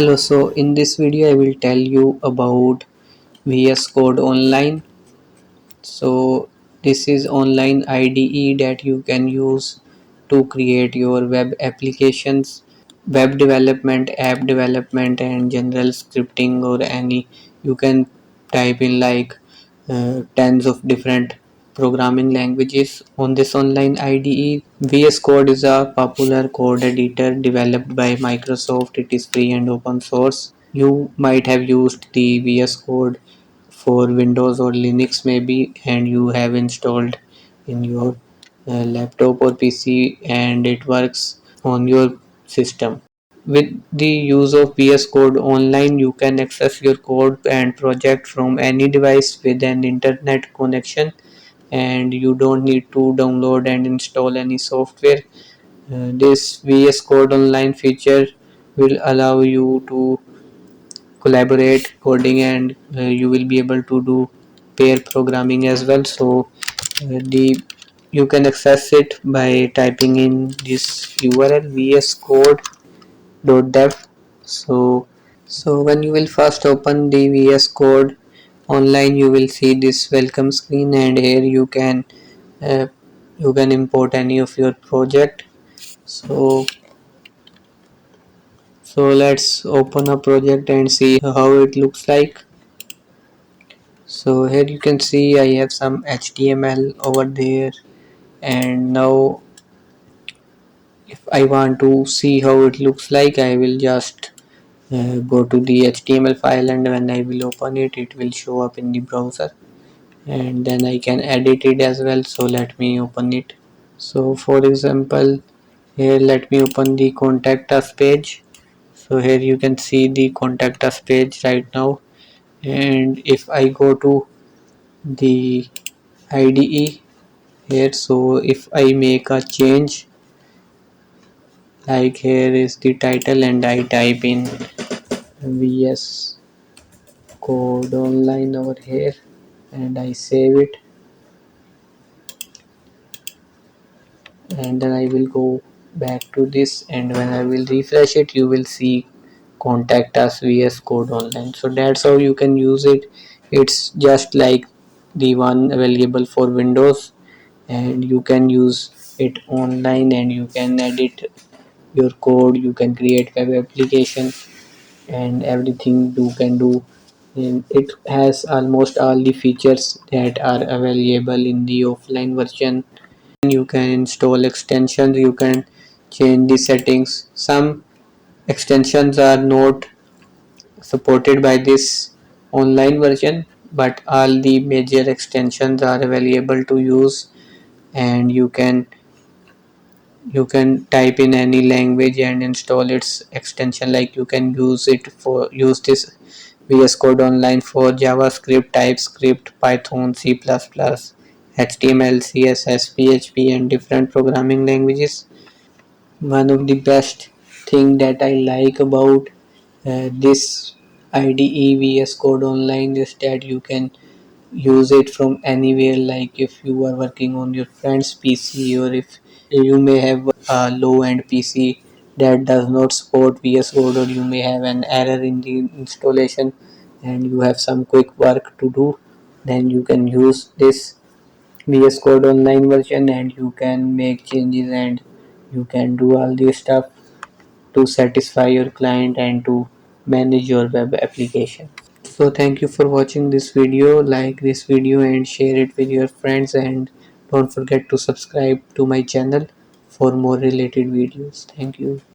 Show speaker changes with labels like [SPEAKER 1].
[SPEAKER 1] Hello, so in this video I will tell you about VS Code Online. So this is online IDE that you can use to create your web applications, web development, app development and general scripting or any. You can type in like tens of different programming languages on this online IDE. VS Code is a popular code editor developed by Microsoft. It is free and open source. You might have used the VS Code for Windows or Linux maybe, and you have installed in your laptop or PC and it works on your system. With the use of VS Code Online, you can access your code and project from any device with an internet connection, and you don't need to download and install any software. This VS Code Online feature will allow you to collaborate coding, and you will be able to do pair programming as well. So the you can access it by typing in this URL vscode.dev. So when you will first open the VS Code Online, you will see this welcome screen, and here uh, you can import any of your project. So so let's open a project and see how it looks like. So here you can see I have some HTML over there, and now if I want to see how it looks like, I will just go to the HTML file, and when I will open it, it will show up in the browser, and then I can edit it as well. So let me open it. So for example, here let me open the contact us page. So here you can see the contact us page right now, and if I go to the IDE here, so if I make a change, like here is the title and I type in VS Code Online over here and I save it, and then I will go back to this, and when I will refresh it, you will see contact us VS Code Online. So that's how you can use it. It's just like the one available for Windows, and you can use it online, and you can edit your code, you can create web application and everything you can do. And it has almost all the features that are available in the offline version. You can install extensions, you can change the settings. Some extensions are not supported by this online version, but all the major extensions are available to use, and you can type in any language and install its extension. Like you can use this VS Code Online for JavaScript, TypeScript, Python, C++, HTML, CSS, PHP and different programming languages. One of the best thing that I like about this IDE VS Code Online is that you can use it from anywhere. Like if you are working on your friend's PC, or if you may have a low end PC that does not support VS Code, or you may have an error in the installation and you have some quick work to do, then you can use this VS Code Online version and you can make changes, and you can do all this stuff to satisfy your client and to manage your web application. So thank you for watching this video. Like this video and share it with your friends, and don't forget to subscribe to my channel for more related videos. Thank you.